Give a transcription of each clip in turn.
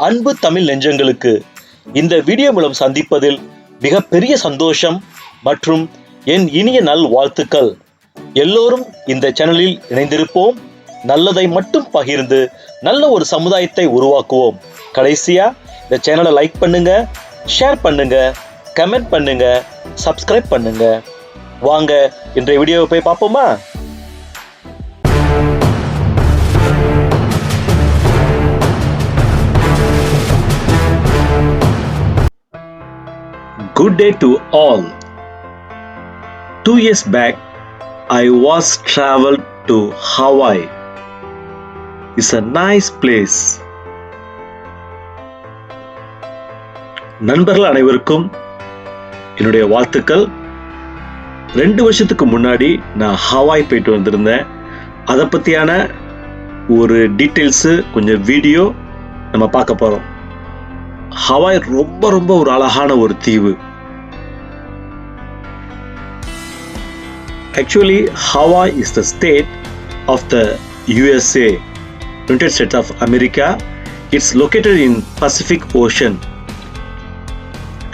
அன்பு தமிழ் நெஞ்சங்களுக்கு இந்த வீடியோ மூலம் சந்திப்பதில் மிகப்பெரிய சந்தோஷம் மற்றும் என் இனிய நல் வாழ்த்துக்கள். எல்லோரும் இந்த சேனலில் இணைந்திருப்போம். நல்லதை மட்டும் பகிர்ந்து நல்ல ஒரு சமுதாயத்தை உருவாக்குவோம். கடைசியா இந்த சேனலை லைக் பண்ணுங்க, ஷேர் பண்ணுங்க, கமெண்ட் பண்ணுங்க, சப்ஸ்கிரைப் பண்ணுங்க. வாங்க இன்றைய வீடியோவை போய் பார்ப்போமா? Good day to all. 2 years back, I was traveled to Hawaii. It's a nice place. நண்பர்கள் அனைவருக்கும் என்னுடைய வாழ்த்துக்கள். 2 வருஷத்துக்கு முன்னாடி நான் ஹவாய் போயிட்டு வந்திருந்தேன். அதை பற்றியான ஒரு டீட்டெயில்ஸு, கொஞ்சம் வீடியோ நம்ம பார்க்க போகிறோம். ஹவாய் ரொம்ப ஒரு அழகான ஒரு தீவு. Actually, Hawaii is the state of the USA, United States of America. It's located in Pacific Ocean,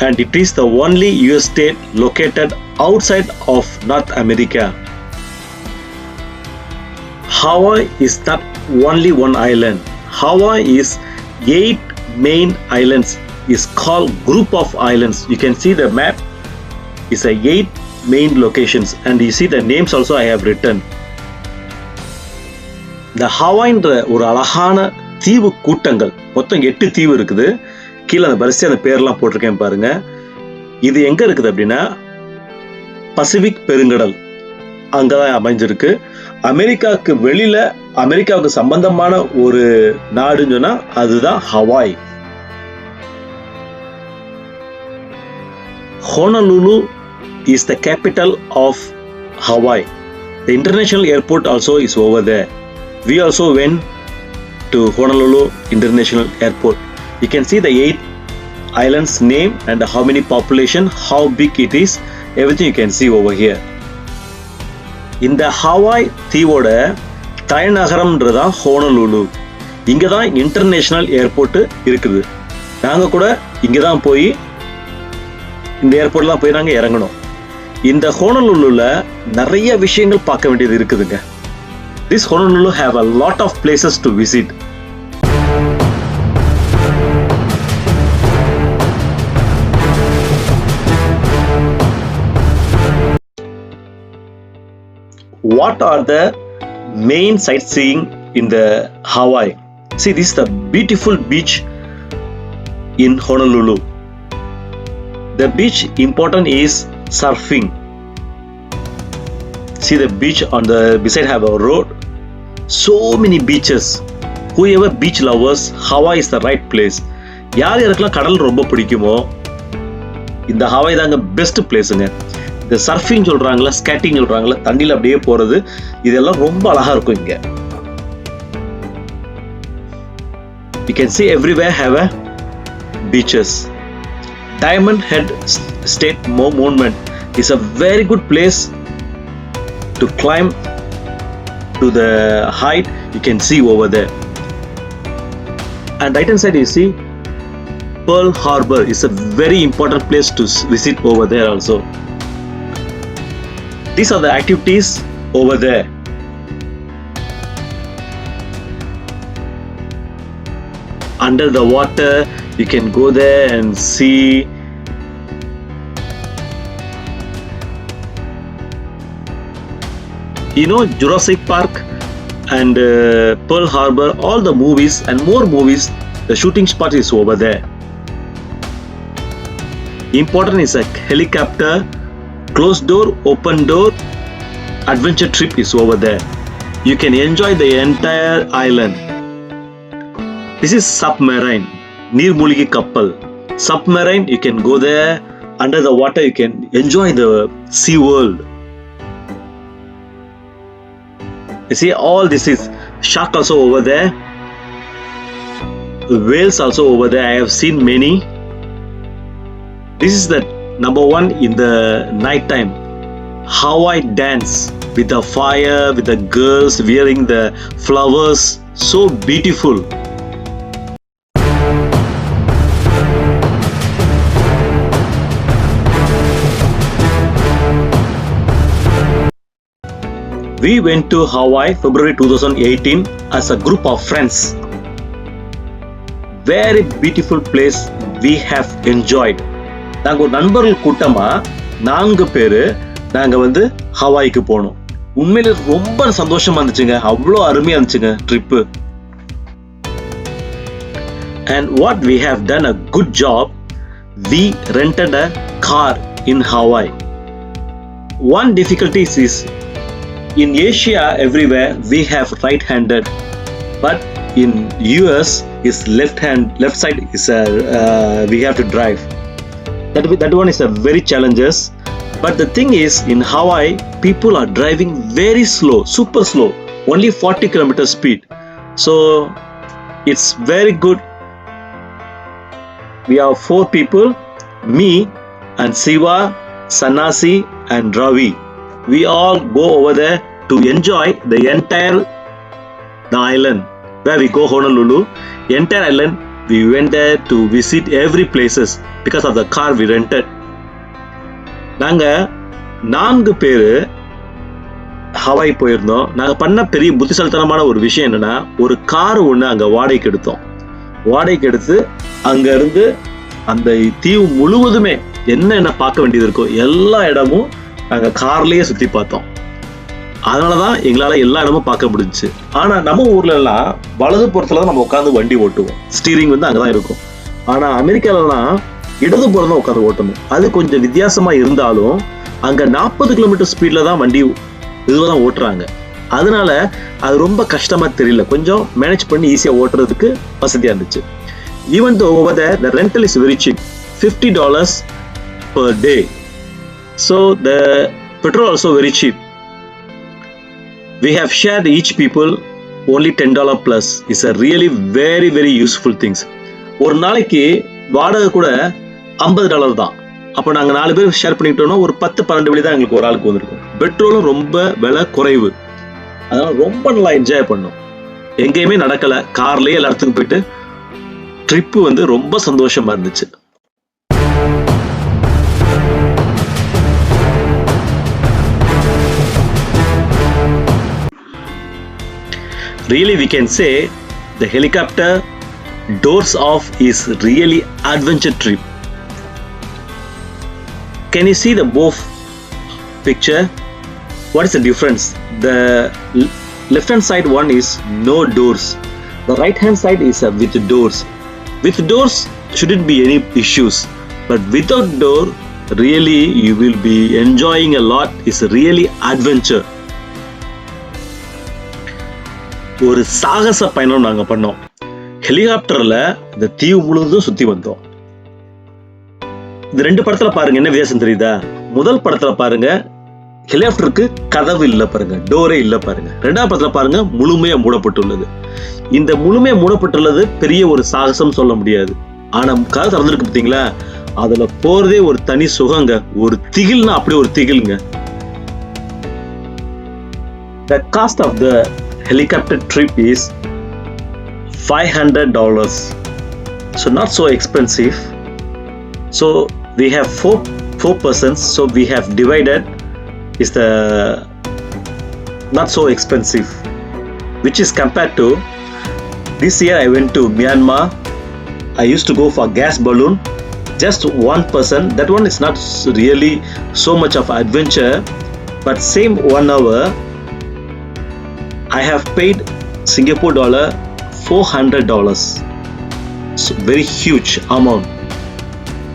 and it is the only US state located outside of North America. Hawaii is not only one island. Hawaii is 8 main islands. Is called group of islands. You can see the map. It's a 8 main locations, and you see the names also I have written. The ஹவாய்ன்ற ஒரு அழகான தீவு கூட்டங்கள், மொத்தம் 8 தீவு இருக்குது. கீழே அந்த வரிசை அந்த பேர்லாம் போட்டிருக்கேன் பாருங்க. இது எங்க இருக்குது அப்படின்னா பசிபிக் பெருங்கடல் அங்கதான் அமைஞ்சிருக்கு. அமெரிக்காவுக்கு வெளியில, அமெரிக்காவுக்கு சம்பந்தமான ஒரு நாடுன்னு சொன்னா அதுதான் Hawaii. Honolulu is the capital of Hawaii. The international airport also is over there. We also went to Honolulu International Airport. You can see the 8 islands name and how many population, how big it is, everything you can see over here. இந்த Hawaii தீவோட தலைநகரம்ன்றதான் ஹோனலுலு. இங்கே தான் international airport இருக்குது. நாங்கள் கூட இங்கே தான் போய் இந்த ஏர்போர்ட்லாம் போய் நாங்கள் இறங்கணும். இந்த ஹோனலுலுல நிறைய விஷயங்கள் பார்க்க வேண்டியது இருக்குதுங்க. This Honolulu have a lot of places to visit. What are the main sightseeing in the Hawaii? See, this is the beautiful beach in Honolulu. The beach important is surfing. See the beach on the beside have a road. So many beaches. Whoever beach lovers, Hawaii is the right place. யார் யாருக்கெல்லாம் கடல் ரொம்ப பிடிக்குமோ இந்த Hawaii தாங்க best பிளேஸுங்க. இந்த surfing சொல்றாங்களா, skating சொல்றாங்களா, தண்ணியில் அப்படியே போறது, இதெல்லாம் ரொம்ப அழகா இருக்கும் இங்க. You can see everywhere have a beaches. Diamond Head State Monument is a very good place to climb to the height you can see over there. And right hand side you see Pearl Harbor is a very important place to visit over there also. These are the activities over there. Under the water you can go there and see Jurassic Park and Pearl Harbor, all the movies and more movies, the shooting spot is over there. Important is a helicopter, closed door, open door, adventure trip is over there. You can enjoy the entire island. This is submarine, நீர்மூழ்கி கப்பல். Submarine, you can go there. Under the water you can enjoy the sea world. You see all this is shark also over there. Whales also over there. I have seen many. This is the number one in the night time. Hawaii dance with the fire, with the girls wearing the flowers. So beautiful. We went to Hawaii February 2018 as a group of friends. Very beautiful place we have enjoyed. நாங்கள் ஒரு நண்பர்கள் கூட்டமாக 4 பேர் நாங்கள் வந்து ஹவாய்க்கு போனோம். உண்மையில ரொம்ப சந்தோஷமா இருந்துச்சுங்க. அவ்வளோ அருமையா இருந்துச்சுங்க trip. And what we have done a good job, we rented a car in Hawaii. One difficulty is in Asia everywhere we have right-handed, but in US is left side is we have to drive. That one is a very challenges. But the thing is, in Hawaii, people are driving very slow, super slow, only 40 km speed. So it's very good. We have 4 people, me and Siva, Sanasi and Ravi. We all go over there to enjoy the entire island. Where we go Honolulu, entire island, we went there to visit every places because of the car we rented. நாங்கள் 4 பேர் Hawaii போயிருந்தோம். நாங்கள் பண்ண பெரிய புத்திசாலித்தனமான ஒரு விஷயம் என்னன்னா, ஒரு கார் ஒன்று அங்கே வாடகைக்கு எடுத்தோம். வாடகைக்கு எடுத்து அங்கேருந்து அந்த தீவு முழுவதுமே என்ன பார்க்க வேண்டியது இருக்கோ எல்லா இடமும் நாங்கள் கார்லேயே சுற்றி பார்த்தோம். அதனால தான் எங்களால் எல்லா இடமும் பார்க்க முடிஞ்சிச்சு. ஆனால் நம்ம ஊர்ல எல்லாம் வலது புறத்துல தான் நம்ம உட்காந்து வண்டி ஓட்டுவோம். ஸ்டீரிங் வந்து அங்கே தான் இருக்கும். ஆனால் அமெரிக்காலலாம் இடது புறம் தான் உட்காந்து ஓட்டணும். அது கொஞ்சம் வித்தியாசமா இருந்தாலும் அங்க 40 கிலோமீட்டர் ஸ்பீட்ல தான் வண்டி இதுவாக தான் ஓட்டுறாங்க. அதனால அது ரொம்ப கஷ்டமா தெரியல. கொஞ்சம் மேனேஜ் பண்ணி ஈஸியா ஓட்டுறதுக்கு வசதியா இருந்துச்சு. Even though over there the rental is very cheap, $50 per day. So the petrol also very cheap. We have shared each people only $10 plus. It's a really very very useful things. ஒரு நாளைக்கு வாடகை கூட $50 தான். அப்போ நாங்கள் 4 பேர் share பண்ணிக்கிட்டோம்னா ஒரு 10-12 வழி தான் எங்களுக்கு ஒரு ஆளுக்கு வந்திருக்கும். பெட்ரோலும் ரொம்ப விலை குறைவு. அதனால ரொம்ப நல்லா என்ஜாய் பண்ணோம். எங்கேயுமே நடக்கல, கார்லயே எல்லா இடத்துக்கும் போயிட்டு ட்ரிப்பு வந்து ரொம்ப சந்தோஷமா இருந்துச்சு. Really we can say the helicopter doors off is really adventure trip. Can you see the both picture? What is the difference? The left hand side one is no doors. The right hand side is with doors. With doors shouldn't be any issues. But without door, really you will be enjoying a lot. It's really adventure. ஒரு சாகச பயணம் நாங்க பண்ணோம். ஹெலிகாப்டர்ல இந்த தீவு முழுவதும் சுத்தி வந்தோம். இந்த 2 படத்துல பாருங்க என்ன வித்தியாசம் தெரியுதா? முதல் படத்துல பாருங்க ஹெலிகாப்டருக்கு கதவு இல்ல பாருங்க, டோரே இல்ல பாருங்க. 2ஆவது படத்துல பாருங்க முழுமையா மூடப்பட்டுள்ளது. இந்த முழுமையா மூடப்பட்டுள்ளது பெரிய ஒரு சாகசம் சொல்ல முடியாது. ஆனா கதவு திறந்திருக்கு பாத்தீங்களா, அதுல போறதே ஒரு தனி சுகங்க. ஒரு திகில்னா அப்படி ஒரு திகில்ங்க. The cost of the helicopter trip is $500. So not so expensive. So we have four persons, so we have divided is the not so expensive, which is compared to this year I went to Myanmar. I used to go for gas balloon, just one person. That one is not really so much of adventure, but same 1 hour I have paid Singapore dollar $400. So very huge amount.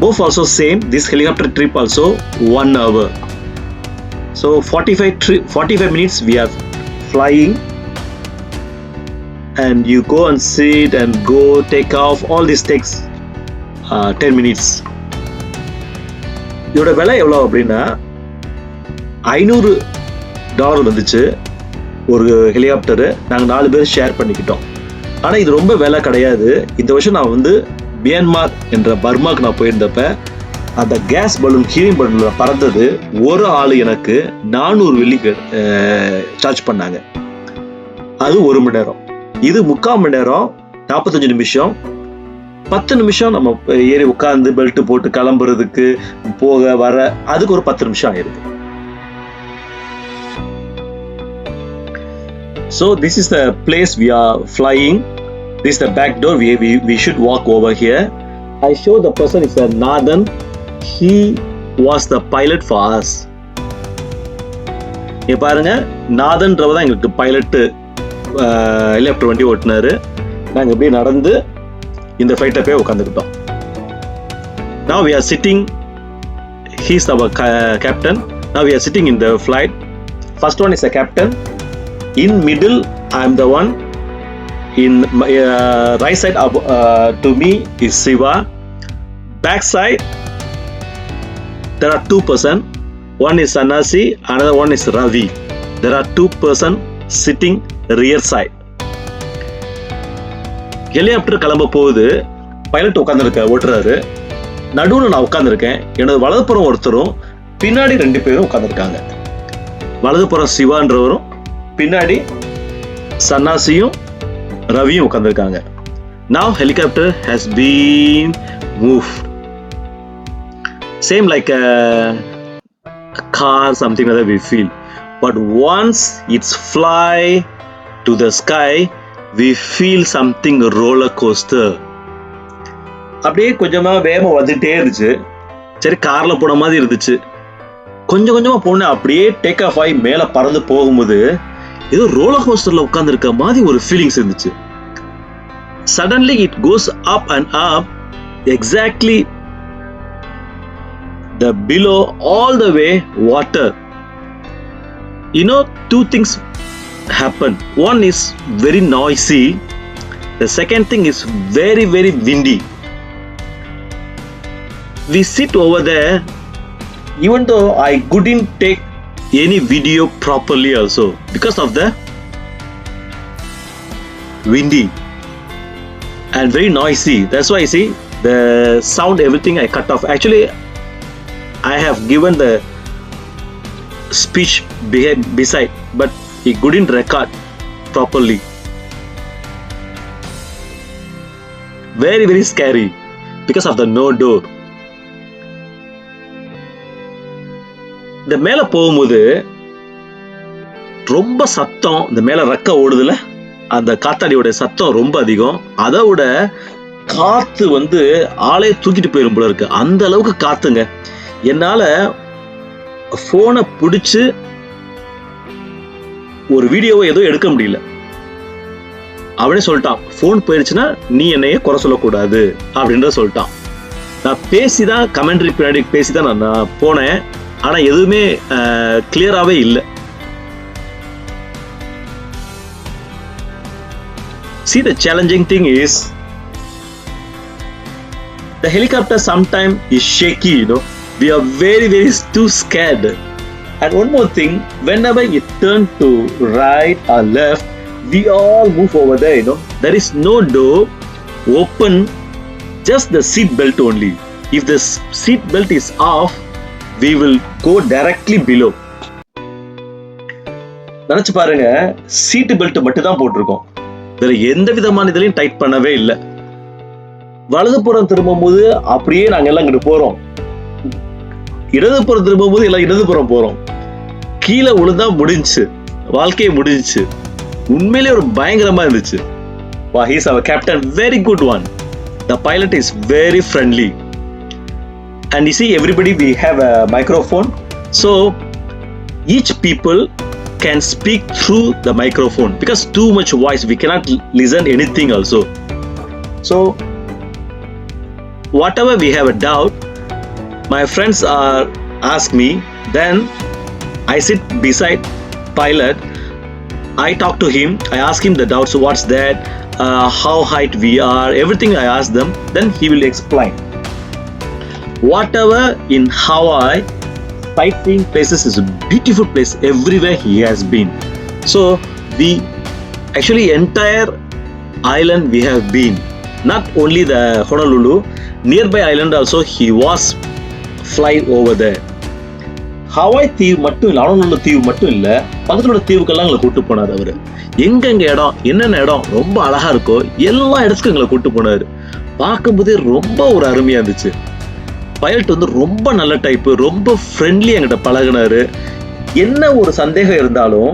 Both also same. This helicopter trip also 1 hour. So 45 minutes we are flying, and you go and sit and go take off. All this takes 10 minutes. இதோட விலை எவ்வளோ அப்படின்னா $500 வந்துச்சு ஒரு helicopter. நாங்கள் 4 பேர் share பண்ணிக்கிட்டோம். ஆனால் இது ரொம்ப விலை கிடையாது. இந்த வருஷம் நான் வந்து மியான்மார் என்ற பர்மாக்கு நான் போயிருந்தப்ப அந்த கேஸ் பலூன் ஹீலிங் பலூன்ல பறந்தது ஒரு ஆள் எனக்கு $400 சார்ஜ் பண்ணாங்க. அது 1 மணி நேரம். இது 3/4 மணி நேரம், 45 நிமிஷம். 10 நிமிஷம் நம்ம ஏறி உட்காந்து பெல்ட் போட்டு கிளம்புறதுக்கு போக வர அதுக்கு ஒரு 10 நிமிஷம் ஆயிருக்கு. So this is the place we are flying. This is the back door. We should walk over here. I show the person is a Nathan. He was the pilot for us. இங்க பாருங்க, நாதன்றவர் தான் எங்களுக்கு pilot helicopter வண்டி ஓட்டினாரு. நாங்கள் இப்படியே நடந்து இந்த ஃப்ளைட்டை போய் உட்காந்துக்கிட்டோம். Now we are sitting. He's our captain. Now we are sitting in the flight. First one is a captain. In middle, I am the one. In right side to me is Siva. Back side, there are 2 persons. One is Sanasi, another one is Ravi. There are 2 persons sitting rear side. Helicopter கிளம்ப போகுது. Pilot உட்காந்துருக்க ஓட்டுறாரு. நடுவில் நான் உட்காந்துருக்கேன். எனது வலதுபுறம் ஒருத்தரும் பின்னாடி 2 பேரும் உட்காந்துருக்காங்க. வலதுபுறம் சிவான்றவரும் பின்னாடி சன்னாசியும் ரவியும் உட்காந்துருக்காங்க. Now helicopter has been moved. Same like a car, something like that we feel. But once it's fly to the sky, we feel something roller coaster. அப்படியே கொஞ்சமா வேகமா வந்துட்டே இருந்துச்சு. சரி, கார்ல போன மாதிரி இருந்துச்சு. கொஞ்சம் கொஞ்சமா போன அப்படியே டேக் ஆஃப் ஆகி மேல பறந்து போகும்போது ஏதோ ரோலர் கோஸ்டர்ல உட்கார்ந்து இருக்க மாதிரி ஒரு ஃபீலிங்ஸ் இருந்துச்சு. Suddenly it goes up and up, exactly the below all the way water. You know, 2 things happen. One is very noisy. The second thing is very, very windy. We sit over there, even though I couldn't take any video properly also because of the windy and very noisy. That's why I see the sound, everything I cut off. Actually, I have given the speech beside, but he couldn't record properly. Very, very scary because of the no door. இந்த மேல போகும்போது ரொம்ப சத்தம். இந்த மேல ரெக்க ஓடுதுல, அந்த காத்தாடியோட சத்தம் ரொம்ப அதிகம். அதை விட காத்து வந்து ஆளே தூக்கிட்டு போயிரும் போல இருக்கு. அந்த அளவுக்கு காத்துங்க. என்னால போனை பிடிச்சு ஒரு வீடியோவை ஏதோ எடுக்க முடியல. அவனே சொல்லிட்டான், போன் போயிடுச்சுன்னா நீ என்னையே குறை சொல்லக்கூடாது அப்படின்ற சொல்லிட்டான். நான் பேசிதான் கமெண்ட்ரி பின்னாடி பேசிதான் நான் போனேன். ஆனா எதுவுமே கிளியராகவே இல்லை. See, the challenging thing is the helicopter sometimes is shaky, you know. We are very, very too scared. And one more thing, whenever you turn to right or left, we all move over there, you know. There is no door open, just the seat belt only. If the seat belt is off, we will go directly below. நினைச்சு பாருங்க, seat belt மட்டும் தான் போட்டிருக்கோம். வேற எந்த விதமான இதுலையும் tight பண்ணவே இல்லை. வலதுபுறம் திரும்பும் போது அப்படியே நாங்க எல்லாம் இங்கிட்டு போறோம். இடதுபுறம் திரும்பும் போது எல்லாம் இடதுபுறம் போறோம். கீழே விழுந்தா முடிஞ்சுச்சு, வாழ்க்கையை முடிஞ்சுச்சு. உண்மையிலே ஒரு பயங்கரமா இருந்துச்சு. Wow, he is our captain, very good one. The pilot is very friendly. And you see, everybody we have a microphone, so each people can speak through the microphone because too much voice we cannot listen anything also. So whatever we have a doubt, my friends are ask me, then I sit beside pilot, I talk to him, I ask him the doubts, what's that, how height we are, everything I ask them, then he will explain. Whatever in Hawaii, sightseeing places is a beautiful place. Everywhere he has been. So the actually entire island we have been. Not only the Honolulu, nearby island also he was fly over there. Hawaii தீவு மட்டும் இல்லை, ஹொனலுலு தீவு மட்டும் இல்லை, பக்கத்தில் உள்ள தீவுக்கெல்லாம் எங்களை கூட்டு போனார் அவரு. எங்கெங்க இடம், என்னென்ன இடம் ரொம்ப அழகா இருக்கோ எல்லா இடத்துக்கும் எங்களை கூட்டு போனாரு. பார்க்கும்போதே ரொம்ப ஒரு அருமையா இருந்துச்சு. பைலட் வந்து ரொம்ப நல்ல டைப்பு, ரொம்ப ஃப்ரெண்ட்லி, என்கிட்ட பழகினாரு. என்ன ஒரு சந்தேகம் இருந்தாலும்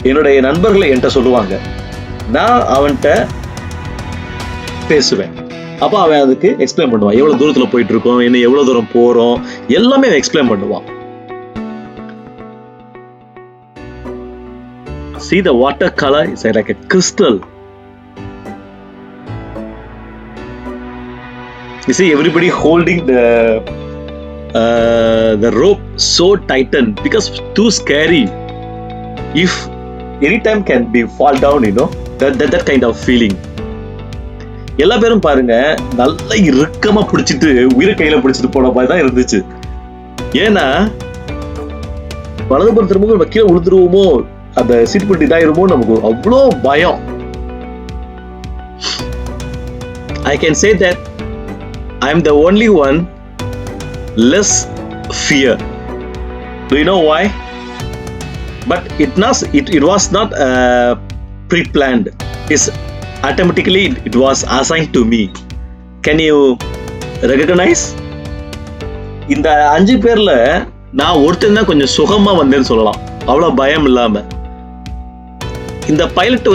என்னுடைய நண்பர்களை என்கிட்ட சொல்லுவாங்க, நான் அவன்கிட்ட பேசுவேன். அப்ப அவன் அதுக்கு எக்ஸ்பிளைன் பண்ணுவான், எவ்வளவு தூரத்துல போயிட்டு இருக்கோம், என்ன எவ்வளவு தூரம் போறோம், எல்லாமே எக்ஸ்பிளைன் பண்ணுவான். See the watercolor is like a crystal. You see everybody holding the rope so tightened because too scary. If anytime can be fall down, you know, that kind of feeling. எல்லா பேரும் பாருங்க நல்லா இறுக்கமா பிடிச்சிட்டு உயிரை கையில பிடிச்சிட்டு போன மாதிரி தான் இருந்துச்சு. ஏன்னா வலதுபுறம் திரும்ப கீழே விழுந்துருவோமோ, அந்த சீட் பெல்ட் இதாயிருமோ, நமக்கு அவ்வளோ பயம். I can say that I am the only one less fear. Do you know why? But it was not pre-planned. It's automatically it was assigned to me. Can you recognize? இந்த 5 பேர்ல நான் ஒருத்தன் தான் கொஞ்சம் சுகமா வந்தேன்னு சொல்லலாம், அவ்வளோ பயம் இல்லாம. இந்த பைலட்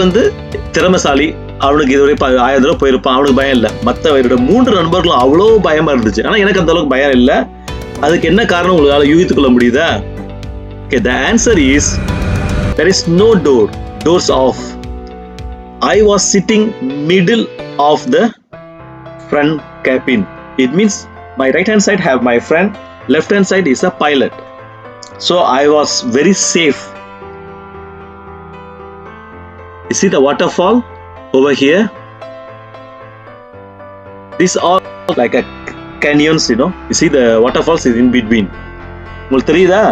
திறமைசாலி, அவனுக்கு இதுவரை 1000 தடவை போயிருப்பான், அவனுக்கு பயம் இல்லை. மற்ற 3 நண்பர்களும் அவ்வளோ பயமா இருந்துச்சு. ஆனா எனக்கு அந்த அளவுக்கு பயம் இல்லை. அதுக்கு என்ன காரணம் உங்களால யூகித்துக் கொள்ள முடியுதா? Okay, the answer is there is no door. Doors off. I was sitting middle of the front cabin. It means my right hand side have my friend, left hand side is a pilot. So I was very safe. You see the waterfall over here? These are like a canyons, you know. You see the waterfalls is in between. உங்களுக்கு தெரியுதா?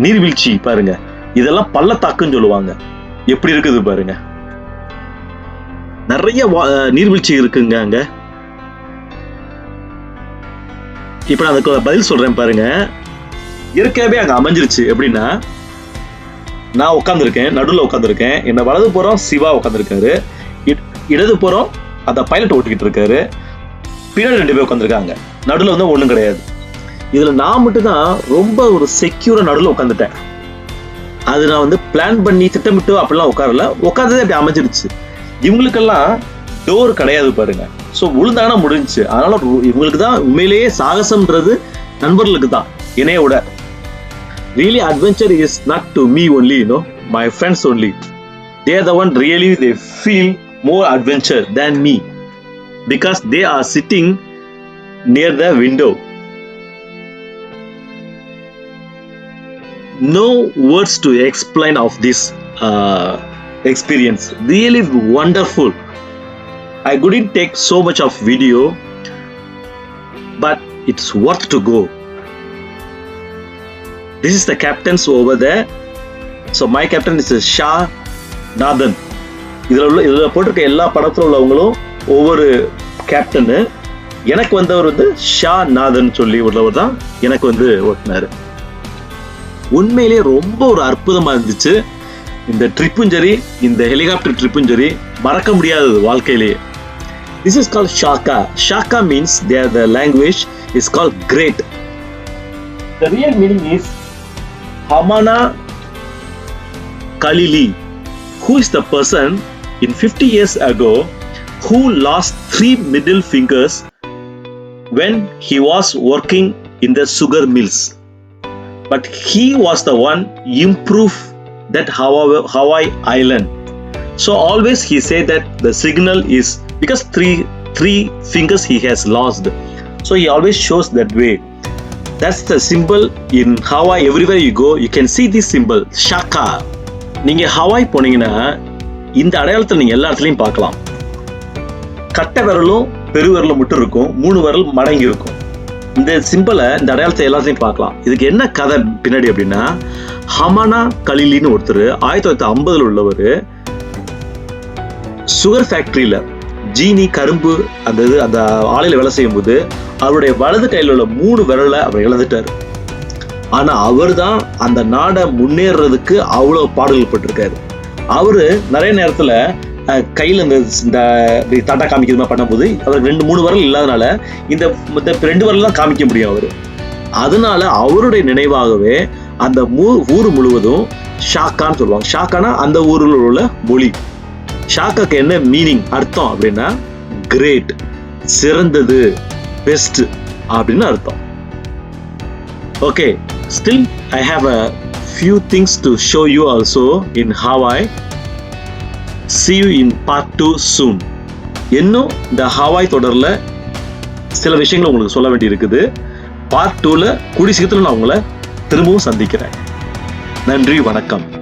நீர்வீழ்ச்சி பாருங்க, இதெல்லாம் பள்ளத்தாக்குன்னு சொல்லுவாங்க. எப்படி இருக்குது பாருங்க, நிறைய நீர்வீழ்ச்சி இருக்குங்க அங்க. இப்ப நான் அதுக்கு பதில் சொல்றேன் பாருங்க. இயற்கையாவே அங்க அமைஞ்சிருச்சு. எப்படின்னா, நான் உட்காந்துருக்கேன், நடுவில் உட்காந்துருக்கேன், என்ன வலது புறம் சிவா உட்காந்துருக்காரு, இடது புறம் அந்த பைலட் ஓட்டிக்கிட்டு இருக்காரு, பின்னாடி 2 பேர் உட்காந்துருக்காங்க, நடுவில் ஒண்ணும் கிடையாது. இதுல நான் மட்டும் தான் ரொம்ப ஒரு செக்யூரா நடுவில் உட்காந்துட்டேன். அது நான் பிளான் பண்ணி திட்டமிட்டு அப்படிலாம் உட்காரல, உட்காந்ததே அப்படி அமைஞ்சிருச்சு. இவங்களுக்கெல்லாம் டோர் கிடையாது பாருங்க. ஸோ விழுந்தாங்கன்னா முடிஞ்சிச்சு. அதனால இவங்களுக்கு தான் உண்மையிலேயே சாகசம்ன்றது நண்பர்களுக்கு தான், என்னைய விட. Really adventure is not to me only, you know, my friends only. They are the one really they feel more adventure than me because they are sitting near the window. No words to explain of this experience. Really wonderful. I couldn't take so much of video, but it's worth to go. This is the captains over there. So my captain is Shah Nathan. இதுல போட்டிருக்க எல்லா படத்துல உள்ளவங்களும் ஒவ்வொரு captain. எனக்கு வந்தவர் ஷா நாதன் சொல்லி உள்ளவர் தான் எனக்கு ஓட்டினாரு. உண்மையிலே ரொம்ப ஒரு அற்புதமா இருந்துச்சு. இந்த ட்ரிப்பும் சரி, இந்த ஹெலிகாப்டர் ட்ரிப்பும் சரி, மறக்க முடியாதது வாழ்க்கையிலேயே. This is called Shaka. Shaka means the language is called great. The real meaning is Hamana Kalili, who is the person in 50 years ago who lost 3 middle fingers when he was working in the sugar mills. But he was the one improved that Hawaii island. So always he said that the signal is because three fingers he has lost. So he always shows that way. That's the symbol in Hawaii. Everywhere you go, you can see this symbol, Shaka. நீங்க Hawaii போனீங்கன்னா இந்த அடையாளத்தை நீங்க எல்லா இடத்துலையும் பார்க்கலாம். கட்டை விரலும் பெருவிரலும் மட்டும் இருக்கும், 3 விரல் மடங்கி இருக்கும். இந்த சிம்பிளை, இந்த அடையாளத்தை எல்லாத்தையும் பார்க்கலாம். இதுக்கு என்ன கதை பின்னாடி அப்படின்னா, ஹமானா கலிலின்னு ஒருத்தர் 1950 உள்ளவர் சுகர் ஃபேக்டரியில ஜீனி கரும்பு அந்த ஆலையில வேலை செய்யும் போது அவருடைய வலது கையில் உள்ள 3 விரலை அவர் இழந்துட்டாரு. ஆனா அவர் தான் அந்த நாடை முன்னேறதுக்கு அவ்வளவு பாடுகள் பட்டிருக்காரு. அவரு நிறைய நேரத்துல கையில இந்த டாட்டா காமிக்கிறதுமா பண்ணும்போது அவருக்கு 2-3 விரல் இல்லாதனால இந்த 2 விரல் தான் காமிக்க முடியும் அவரு. அதனால அவருடைய நினைவாகவே அந்த ஊர் முழுவதும் ஷாக்கான்னு சொல்லுவாங்க. ஷாக்கானா அந்த ஊரில் உள்ள மொழி. ஷாக்காக்கு என்ன மீனிங், அர்த்தம் அப்படின்னா கிரேட், சிறந்தது, பெஸ்ட் அப்படின்னு அர்த்தம். Okay, still I have a few things to show you also in Hawaii. See you in part 2 soon. இன்னும் இந்த ஹவாய் தொடர்ல சில விஷயங்களை உங்களுக்கு சொல்ல வேண்டி இருக்குது. பார்ட் 2ல கூடிய சீக்கிரத்தில் நான் உங்களை திரும்பவும் சந்திக்கிறேன். நன்றி, வணக்கம்.